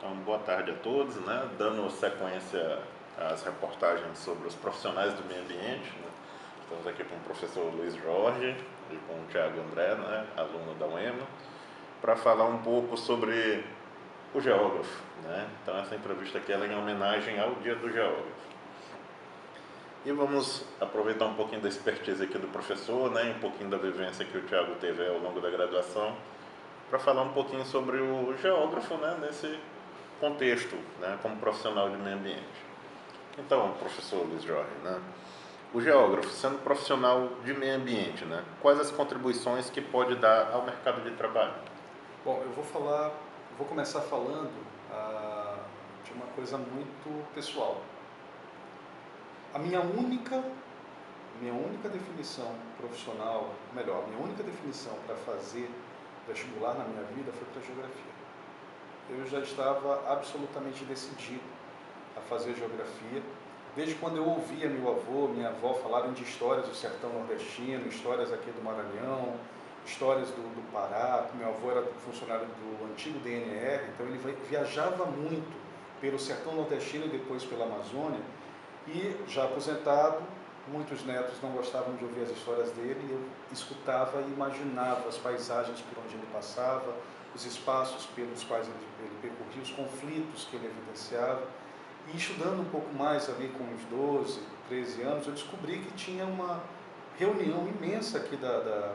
Então, boa tarde a todos, né? Dando sequência às reportagens sobre os profissionais do meio ambiente, né? Estamos aqui com o professor Luiz Jorge e com o Thiago André, né? Aluno da UEMA, para falar um pouco sobre o geógrafo, né? Então, essa entrevista aqui ela é em homenagem ao Dia do Geógrafo. E vamos aproveitar um pouquinho da expertise aqui do professor, né? Um pouquinho da vivência que o Thiago teve ao longo da graduação, para falar um pouquinho sobre o geógrafo, né? Nesse contexto, né, como profissional de meio ambiente. Então, professor Luiz Jorge, né, o geógrafo, sendo profissional de meio ambiente, né, quais as contribuições que pode dar ao mercado de trabalho? Bom, vou começar falando de uma coisa muito pessoal. A minha única definição profissional, melhor, minha única definição para fazer vestibular na minha vida foi para geografia. Eu já estava absolutamente decidido a fazer geografia, desde quando eu ouvia meu avô, minha avó falarem de histórias do sertão nordestino, histórias aqui do Maranhão, histórias do Pará. Meu avô era funcionário do antigo DNR, então ele viajava muito pelo sertão nordestino e depois pela Amazônia, e já aposentado, muitos netos não gostavam de ouvir as histórias dele, e eu escutava e imaginava as paisagens por onde ele passava, os espaços pelos quais ele percorria, os conflitos que ele evidenciava. E estudando um pouco mais ali com uns 12, 13 anos, eu descobri que tinha uma reunião imensa aqui da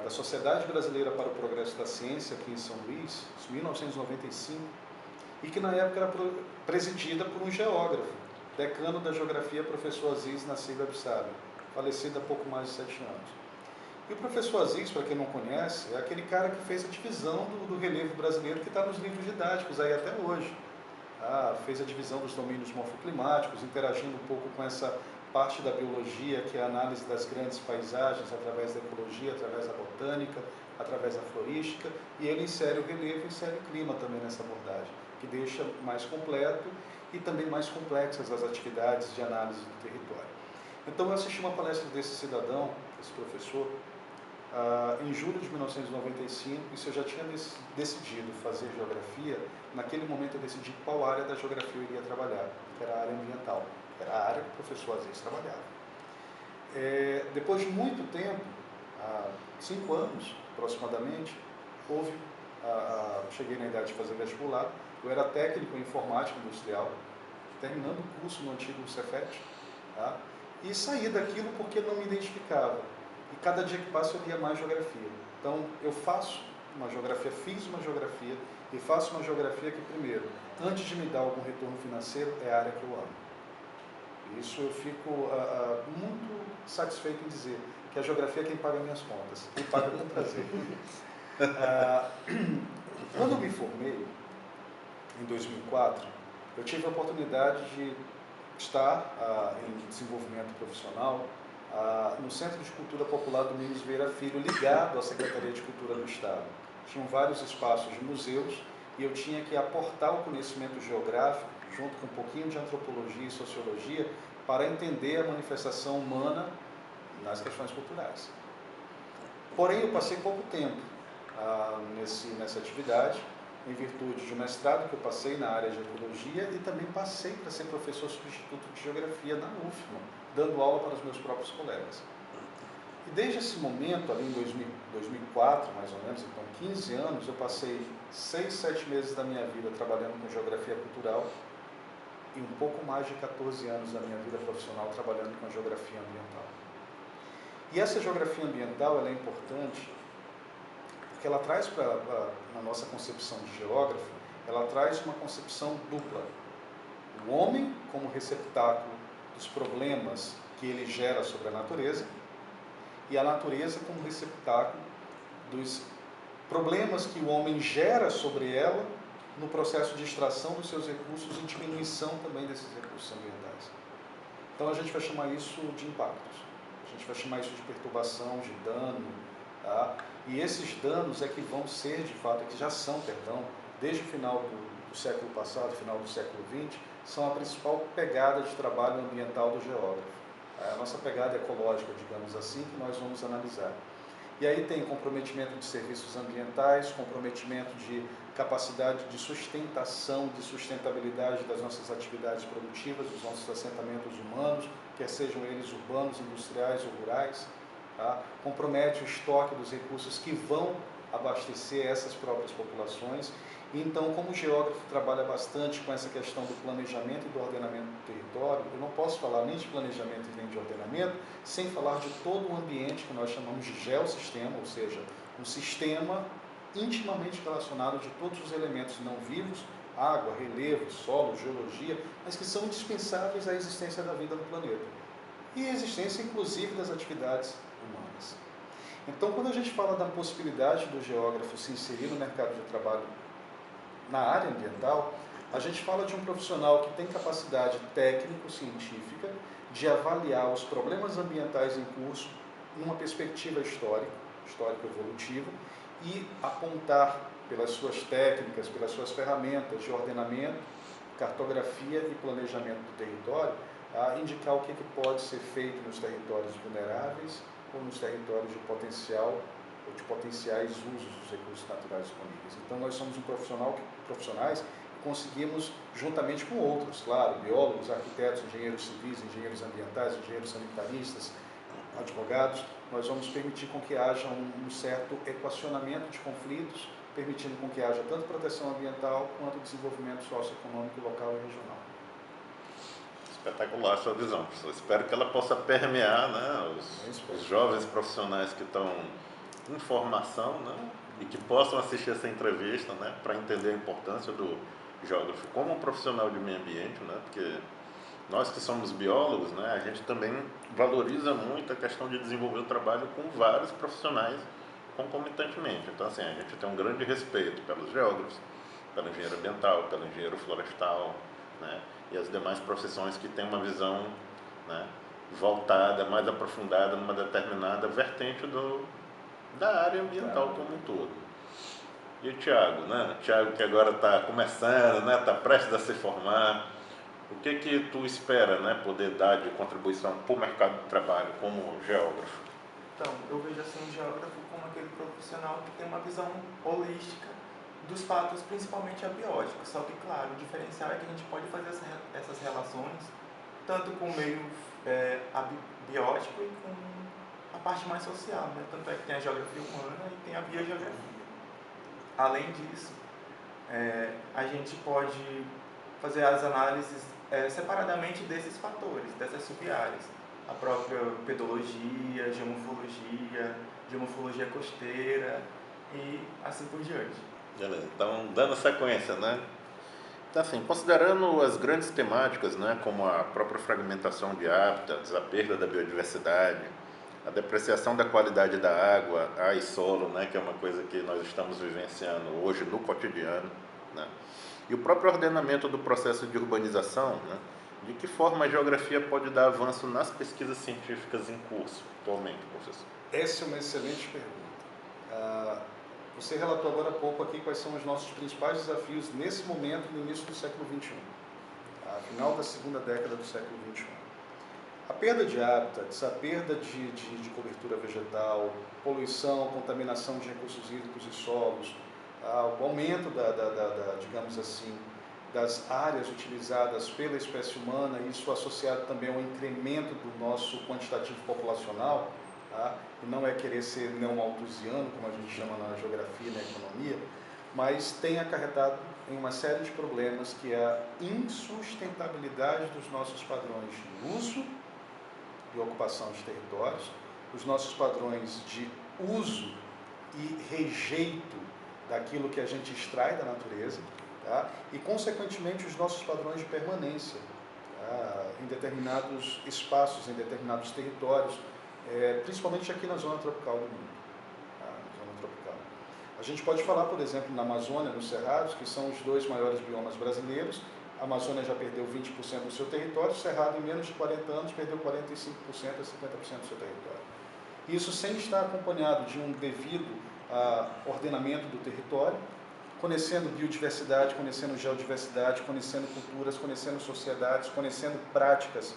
Sociedade Brasileira para o Progresso da Ciência, aqui em São Luís, em 1995, e que na época era presidida por um geógrafo, decano da geografia, professor Aziz Nassib Absabi, falecido há pouco mais de 7 anos. E o professor Aziz, para quem não conhece, é aquele cara que fez a divisão do relevo brasileiro que está nos livros didáticos aí até hoje. Fez a divisão dos domínios morfoclimáticos, interagindo um pouco com essa parte da biologia, que é a análise das grandes paisagens através da ecologia, através da botânica, através da florística, e ele insere o relevo e insere o clima também nessa abordagem, que deixa mais completo e também mais complexas as atividades de análise do território. Então eu assisti uma palestra desse cidadão, esse professor, em julho de 1995, e se eu já tinha decidido fazer geografia, naquele momento eu decidi qual área da geografia eu iria trabalhar, que era a área ambiental, que era a área que o professor Aziz trabalhava. Depois de muito tempo, há 5 anos aproximadamente, cheguei na idade de fazer vestibular, eu era técnico em informática industrial, terminando o curso no antigo Cefet, e saí daquilo porque não me identificava. E cada dia que passa eu lia mais geografia. Então eu faço uma geografia, fiz uma geografia e faço uma geografia que, primeiro, antes de me dar algum retorno financeiro, é a área que eu amo. Isso eu fico muito satisfeito em dizer que a geografia é quem paga minhas contas, e paga com prazer. Quando eu me formei, em 2004, eu tive a oportunidade de estar em desenvolvimento profissional no Centro de Cultura Popular do Domingos Vieira Filho, ligado à Secretaria de Cultura do Estado. Tinham vários espaços de museus e eu tinha que aportar o conhecimento geográfico, junto com um pouquinho de antropologia e sociologia, para entender a manifestação humana nas questões culturais. Porém, eu passei pouco tempo nessa atividade, em virtude de um mestrado que eu passei na área de ecologia e também passei para ser professor substituto de geografia na UFMA, dando aula para os meus próprios colegas. E desde esse momento, ali em 2004, mais ou menos, então 15 anos, eu passei 6, 7 meses da minha vida trabalhando com geografia cultural e um pouco mais de 14 anos da minha vida profissional trabalhando com geografia ambiental. E essa geografia ambiental ela é importante porque ela traz na nossa concepção de geógrafo, ela traz uma concepção dupla. O homem como receptáculo dos problemas que ele gera sobre a natureza e a natureza como receptáculo dos problemas que o homem gera sobre ela no processo de extração dos seus recursos e diminuição também desses recursos ambientais. Então a gente vai chamar isso de impactos, a gente vai chamar isso de perturbação, de dano, e esses danos é que vão ser, de fato, que já são, desde o final do século passado, final do século XX, são a principal pegada de trabalho ambiental do geógrafo. A nossa pegada ecológica, digamos assim, que nós vamos analisar. E aí tem comprometimento de serviços ambientais, comprometimento de capacidade de sustentação, de sustentabilidade das nossas atividades produtivas, dos nossos assentamentos humanos, quer sejam eles urbanos, industriais ou rurais. Tá? Compromete o estoque dos recursos que vão abastecer essas próprias populações. Então, como o geógrafo trabalha bastante com essa questão do planejamento e do ordenamento do território, eu não posso falar nem de planejamento e nem de ordenamento sem falar de todo o ambiente que nós chamamos de geossistema, ou seja, um sistema intimamente relacionado de todos os elementos não vivos, água, relevo, solo, geologia, mas que são indispensáveis à existência da vida no planeta e à existência, inclusive, das atividades humanas. Então, quando a gente fala da possibilidade do geógrafo se inserir no mercado de trabalho na área ambiental, a gente fala de um profissional que tem capacidade técnico-científica de avaliar os problemas ambientais em curso numa perspectiva histórico-evolutiva e apontar pelas suas técnicas, pelas suas ferramentas de ordenamento, cartografia e planejamento do território, a indicar o que pode ser feito nos territórios vulneráveis ou nos territórios de potencial ou de potenciais usos dos recursos naturais disponíveis. Então, nós somos profissionais que conseguimos, juntamente com outros, claro, biólogos, arquitetos, engenheiros civis, engenheiros ambientais, engenheiros sanitaristas, advogados, nós vamos permitir com que haja um certo equacionamento de conflitos, permitindo com que haja tanto proteção ambiental quanto desenvolvimento socioeconômico local e regional. Espetacular a sua visão, professor. Espero que ela possa permear, né, os jovens profissionais que estão em formação, né, e que possam assistir essa entrevista, né, para entender a importância do geógrafo como um profissional de meio ambiente, né, porque nós que somos biólogos, né, a gente também valoriza muito a questão de desenvolver o trabalho com vários profissionais concomitantemente. Então, assim, a gente tem um grande respeito pelos geógrafos, pelo engenheiro ambiental, pelo engenheiro florestal, né, e as demais profissões que têm uma visão, né, voltada, mais aprofundada numa determinada vertente da área ambiental como um todo. E o Thiago, né? Thiago que agora está começando, né, está prestes a se formar. O que tu espera, né, poder dar de contribuição para o mercado de trabalho como geógrafo? Então, eu vejo assim o geógrafo como aquele profissional que tem uma visão holística dos fatos, principalmente abióticos. Só que, claro, o diferencial é que a gente pode fazer essas relações tanto com o meio abiótico e com a parte mais social, né? Tanto é que tem a geografia humana e tem a biogeografia. Além disso, a gente pode fazer as análises separadamente desses fatores, dessas sub-áreas. A própria pedologia, geomorfologia costeira e assim por diante. Beleza, então dando sequência, né? Então, assim, considerando as grandes temáticas, né, como a própria fragmentação de hábitats, a perda da biodiversidade, a depreciação da qualidade da água, ar e solo, né, que é uma coisa que nós estamos vivenciando hoje no cotidiano, né, e o próprio ordenamento do processo de urbanização, né, de que forma a geografia pode dar avanço nas pesquisas científicas em curso atualmente, professor? Essa é uma excelente pergunta. Você relatou agora há pouco aqui quais são os nossos principais desafios nesse momento, no início do século XXI, final da segunda década do século XXI. A perda de hábitats, a perda de cobertura vegetal, poluição, contaminação de recursos hídricos e solos, o aumento digamos assim, das áreas utilizadas pela espécie humana, isso associado também ao incremento do nosso quantitativo populacional, e não é querer ser não-malthusiano, como a gente chama na geografia e na economia, mas tem acarretado em uma série de problemas que é a insustentabilidade dos nossos padrões de uso e ocupação de territórios, os nossos padrões de uso e rejeito daquilo que a gente extrai da natureza, e, consequentemente, os nossos padrões de permanência em determinados espaços, em determinados territórios, principalmente aqui na zona tropical do mundo. Zona tropical. A gente pode falar, por exemplo, na Amazônia, nos Cerrados, que são os dois maiores biomas brasileiros. A Amazônia já perdeu 20% do seu território, o Cerrado, em menos de 40 anos, perdeu 45% a 50% do seu território. Isso sem estar acompanhado de um devido ordenamento do território, conhecendo biodiversidade, conhecendo geodiversidade, conhecendo culturas, conhecendo sociedades, conhecendo práticas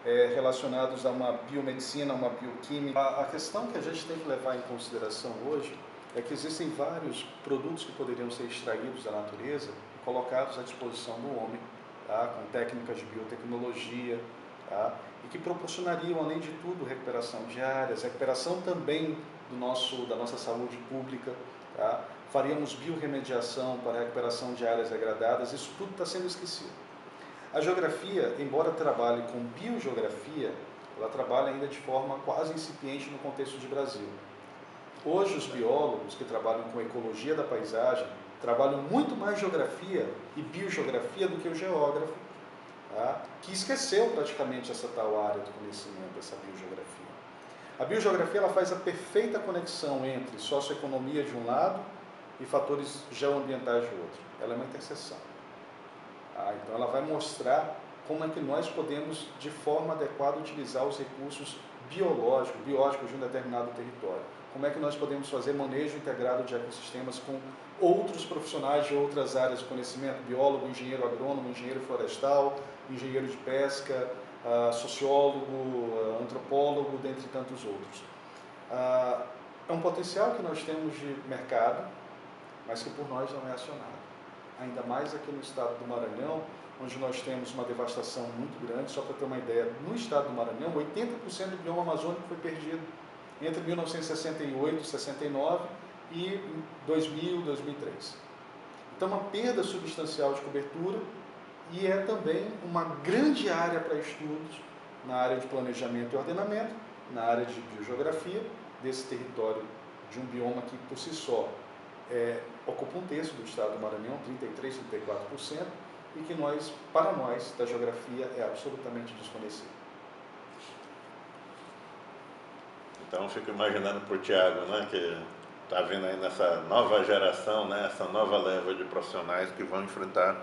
relacionados a uma biomedicina, a uma bioquímica. A questão que a gente tem que levar em consideração hoje é que existem vários produtos que poderiam ser extraídos da natureza e colocados à disposição do homem, tá? Com técnicas de biotecnologia, tá? E que proporcionariam, além de tudo, recuperação de áreas, recuperação também da nossa saúde pública, tá? Faríamos biorremediação para a recuperação de áreas degradadas, isso tudo está sendo esquecido. A geografia, embora trabalhe com biogeografia, ela trabalha ainda de forma quase incipiente no contexto de Brasil. Hoje os biólogos que trabalham com ecologia da paisagem trabalham muito mais geografia e biogeografia do que o geógrafo, tá? Que esqueceu praticamente essa tal área do conhecimento, essa biogeografia. A biogeografia ela faz a perfeita conexão entre socioeconomia de um lado e fatores geoambientais de outro. Ela é uma interseção. Então ela vai mostrar como é que nós podemos, de forma adequada, utilizar os recursos bióticos de um determinado território. Como é que nós podemos fazer manejo integrado de ecossistemas com outros profissionais de outras áreas de conhecimento, biólogo, engenheiro agrônomo, engenheiro florestal, engenheiro de pesca, sociólogo, antropólogo, dentre tantos outros. É um potencial que nós temos de mercado, mas que por nós não é acionado. Ainda mais aqui no estado do Maranhão, onde nós temos uma devastação muito grande. Só para ter uma ideia, no estado do Maranhão, 80% do bioma amazônico foi perdido entre 1968 e 69 e 2000 2003. Então, uma perda substancial de cobertura e é também uma grande área para estudos na área de planejamento e ordenamento, na área de biogeografia, desse território de um bioma que, por si só, ocupa um terço do estado do Maranhão, 33%, 34%, e que para nós, da geografia, é absolutamente desconhecido. Então, fico imaginando para o Tiago, né, que está vindo aí nessa nova geração, né, essa nova leva de profissionais que vão enfrentar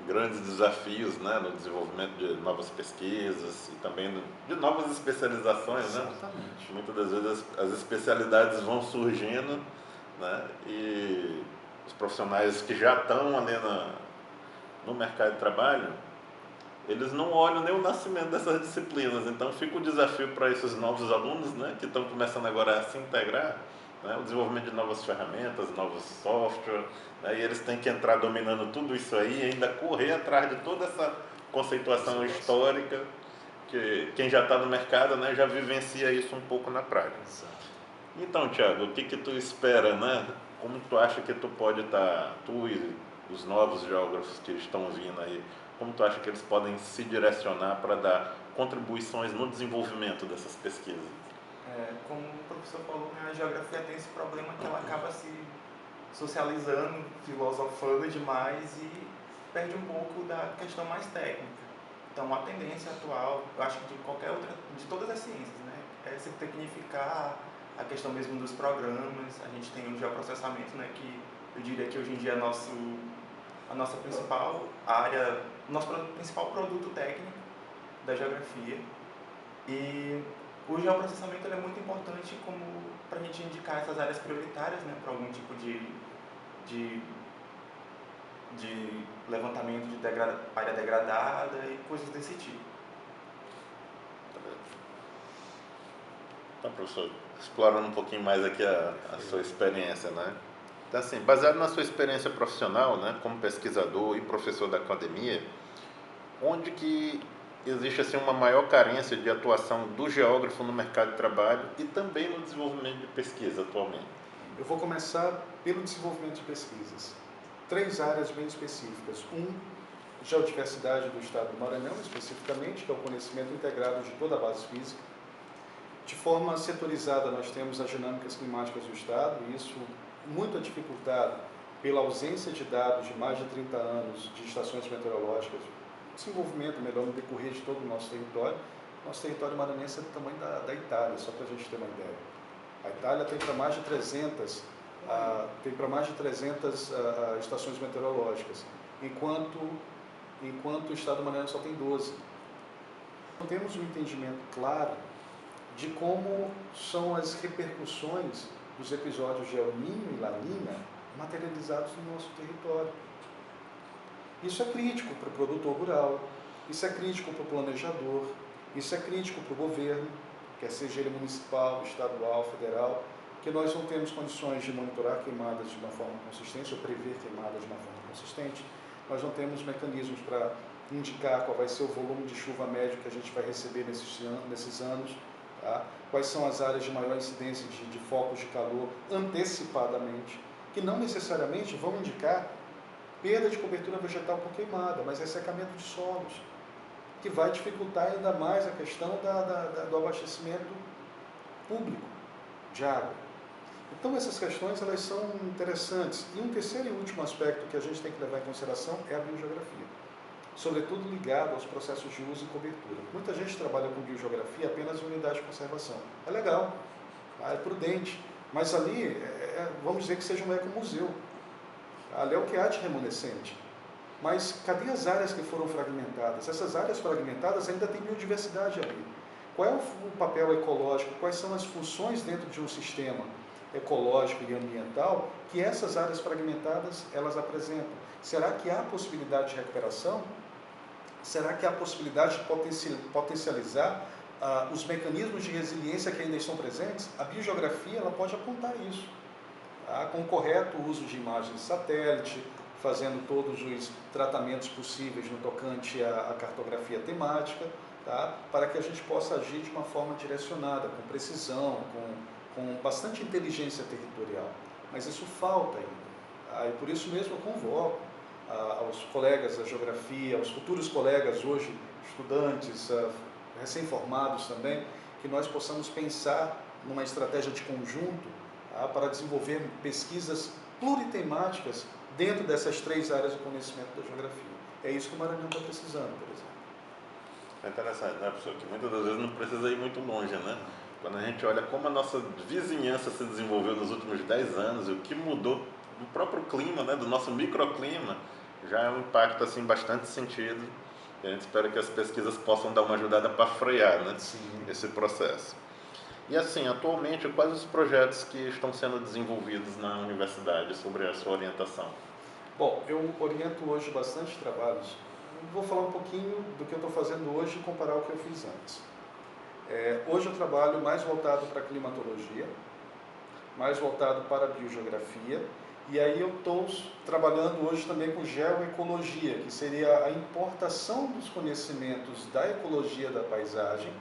grandes desafios, né, no desenvolvimento de novas pesquisas e também de novas especializações. Exatamente. Né? Muitas das vezes as especialidades vão surgindo, né, e os profissionais que já estão ali no mercado de trabalho, eles não olham nem o nascimento dessas disciplinas. Então fica o desafio para esses novos alunos, né, que estão começando agora a se integrar, né, o desenvolvimento de novas ferramentas, novos softwares, né, e eles têm que entrar dominando tudo isso aí e ainda correr atrás de toda essa conceituação histórica, que quem já está no mercado, né, já vivencia isso um pouco na prática. Então, Tiago, o que tu espera, né? Como tu acha que tu pode estar, tu e os novos geógrafos que estão vindo aí, como tu acha que eles podem se direcionar para dar contribuições no desenvolvimento dessas pesquisas? Como o professor falou, né, a geografia tem esse problema que ela acaba se socializando, filosofando demais e perde um pouco da questão mais técnica. Então, a tendência atual, eu acho que de todas as ciências, né, é se tecnificar a questão mesmo dos programas. A gente tem o geoprocessamento, né, que eu diria que hoje em dia é a nossa principal área, nosso principal produto técnico da geografia. E o geoprocessamento ele é muito importante para a gente indicar essas áreas prioritárias, né, para algum tipo de levantamento de área degradada e coisas desse tipo. Então, professor, explorando um pouquinho mais aqui a sua experiência, né? Então, assim, baseado na sua experiência profissional, né, como pesquisador e professor da academia, onde que existe assim uma maior carência de atuação do geógrafo no mercado de trabalho e também no desenvolvimento de pesquisa atualmente? Eu vou começar pelo desenvolvimento de pesquisas. 3 áreas bem específicas. Geodiversidade do estado do Maranhão, especificamente, que é o conhecimento integrado de toda a base física. De forma setorizada, nós temos as dinâmicas climáticas do estado, e isso muito dificultado pela ausência de dados de mais de 30 anos de estações meteorológicas, desenvolvimento melhor no decorrer de todo o nosso território. Nosso território maranhense é do tamanho da Itália, só para a gente ter uma ideia. A Itália tem para mais de 300, estações meteorológicas, enquanto o estado do Maranhão só tem 12. Não temos um entendimento claro de como são as repercussões dos episódios de El Niño e La Niña materializados no nosso território. Isso é crítico para o produtor rural, isso é crítico para o planejador, Isso é crítico para o governo, quer seja ele municipal, estadual, federal, que nós não temos condições de monitorar queimadas de uma forma consistente, ou prever queimadas de uma forma consistente. Nós não temos mecanismos para indicar qual vai ser o volume de chuva médio que a gente vai receber nesses anos, tá? Quais são as áreas de maior incidência de focos de calor antecipadamente, que não necessariamente vão indicar perda de cobertura vegetal por queimada, mas ressecamento de solos, que vai dificultar ainda mais a questão do abastecimento público de água. Então essas questões elas são interessantes. E um terceiro e último aspecto que a gente tem que levar em consideração é a biogeografia, sobretudo ligado aos processos de uso e cobertura. Muita gente trabalha com biogeografia apenas em unidade de conservação. É legal, é prudente, mas ali, vamos dizer que seja um ecomuseu. Ali é o que há de remanescente. Mas cadê as áreas que foram fragmentadas? Essas áreas fragmentadas ainda têm biodiversidade ali. Qual é o papel ecológico? Quais são as funções dentro de um sistema ecológico e ambiental que essas áreas fragmentadas elas apresentam? Será que há possibilidade de recuperação? Será que há possibilidade de potencializar os mecanismos de resiliência que ainda estão presentes? A biogeografia ela pode apontar isso, tá? Com o correto uso de imagens de satélite, fazendo todos os tratamentos possíveis no tocante à cartografia temática, tá? Para que a gente possa agir de uma forma direcionada, com precisão, com bastante inteligência territorial. Mas isso falta ainda, tá? E por isso mesmo eu convoco aos colegas da geografia, aos futuros colegas hoje, estudantes, recém-formados também, que nós possamos pensar numa estratégia de conjunto, tá? Para desenvolver pesquisas pluritemáticas dentro dessas 3 áreas do conhecimento da geografia. É isso que o Maranhão está precisando, por exemplo. É interessante, né, professor? Que muitas das vezes não precisa ir muito longe, né? Quando a gente olha como a nossa vizinhança se desenvolveu nos últimos 10 anos e o que mudou do próprio clima, né, do nosso microclima, já é um impacto assim, bastante sentido. E a gente espera que as pesquisas possam dar uma ajudada para frear, né, esse processo. E assim, atualmente, quais os projetos que estão sendo desenvolvidos na universidade sobre a sua orientação? Bom, eu oriento hoje bastante trabalhos. Vou falar um pouquinho do que eu estou fazendo hoje e comparar o que eu fiz antes. Hoje eu trabalho mais voltado para a climatologia, mais voltado para a biogeografia, e aí eu estou trabalhando hoje também com geoecologia, que seria a importação dos conhecimentos da ecologia da paisagem,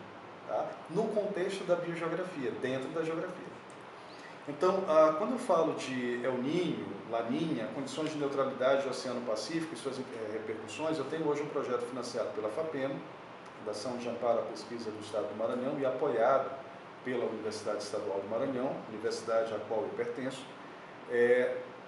tá? No contexto da biogeografia, dentro da geografia. Então, quando eu falo de El Niño, Laninha, condições de neutralidade do Oceano Pacífico e suas repercussões, eu tenho hoje um projeto financiado pela FAPEM, Fundação de Amparo à Pesquisa do Estado do Maranhão, e apoiado pela Universidade Estadual do Maranhão, universidade à qual eu pertenço,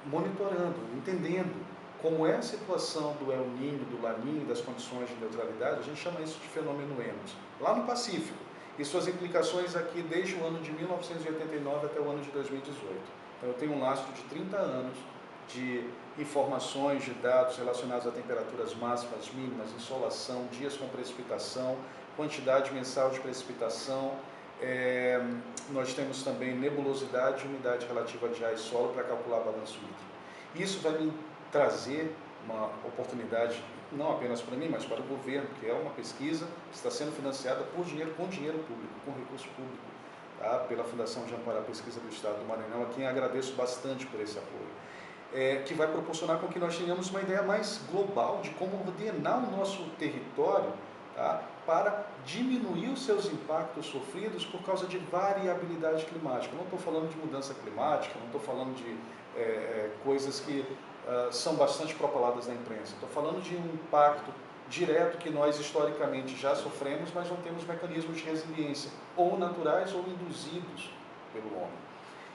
monitorando, entendendo como é a situação do El Niño, do Laninho, das condições de neutralidade. A gente chama isso de fenômeno ENOS, lá no Pacífico, e suas implicações aqui desde o ano de 1989 até o ano de 2018. Então eu tenho um lastro de 30 anos de informações, de dados relacionados a temperaturas máximas, mínimas, insolação, dias com precipitação, quantidade mensal de precipitação. Nós temos também nebulosidade e umidade relativa de ar e solo para calcular balanço hídrico. Isso vai me trazer uma oportunidade, não apenas para mim, mas para o governo, que é uma pesquisa que está sendo financiada com dinheiro público, com recurso público, tá? Pela Fundação de Amparo à Pesquisa do Estado do Maranhão, a quem agradeço bastante por esse apoio. Que vai proporcionar com que nós tenhamos uma ideia mais global de como ordenar o nosso território, tá? Para diminuir os seus impactos sofridos por causa de variabilidade climática. Eu não estou falando de mudança climática, não estou falando de coisas que são bastante propaladas na imprensa. Estou falando de um impacto direto que nós historicamente já sofremos, mas não temos mecanismos de resiliência, ou naturais ou induzidos pelo homem.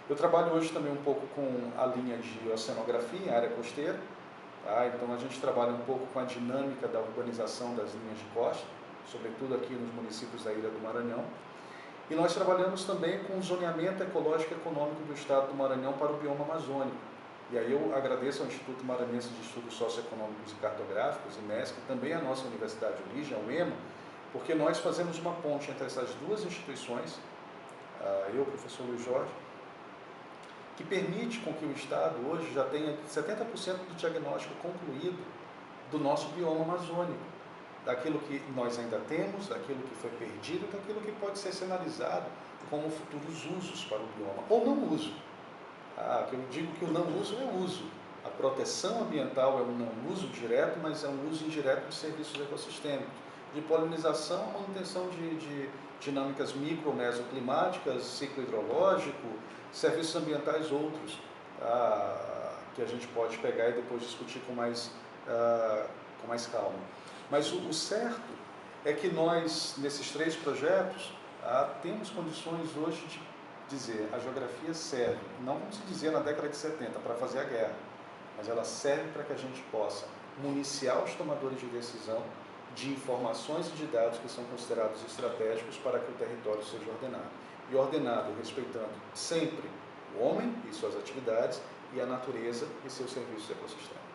Eu trabalho hoje também um pouco com a linha de oceanografia em área costeira, tá? Então a gente trabalha um pouco com a dinâmica da urbanização das linhas de costa, sobretudo aqui nos municípios da Ilha do Maranhão. E nós trabalhamos também com o zoneamento ecológico e econômico do Estado do Maranhão para o bioma amazônico. E aí eu agradeço ao Instituto Maranhense de Estudos Socioeconômicos e Cartográficos, IMESC, e também à nossa Universidade de Origem, a UEMA, porque nós fazemos uma ponte entre essas duas instituições, eu, professor Luiz Jorge, que permite com que o Estado hoje já tenha 70% do diagnóstico concluído do nosso bioma amazônico. daquilo que nós ainda temos, daquilo que foi perdido, daquilo que pode ser sinalizado como futuros usos para o bioma, ou não uso. Que eu digo que o não uso é uso. A proteção ambiental é um não uso direto, mas é um uso indireto de serviços ecossistêmicos, de polinização, manutenção de dinâmicas micro-mesoclimáticas, ciclo hidrológico, serviços ambientais outros, que a gente pode pegar e depois discutir com mais calma. Mas o certo é que nós, nesses 3 projetos, temos condições hoje de dizer a geografia serve, não como se dizia na década de 70, para fazer a guerra, mas ela serve para que a gente possa municiar os tomadores de decisão de informações e de dados que são considerados estratégicos para que o território seja ordenado. E ordenado respeitando sempre o homem e suas atividades e a natureza e seus serviços ecossistêmicos.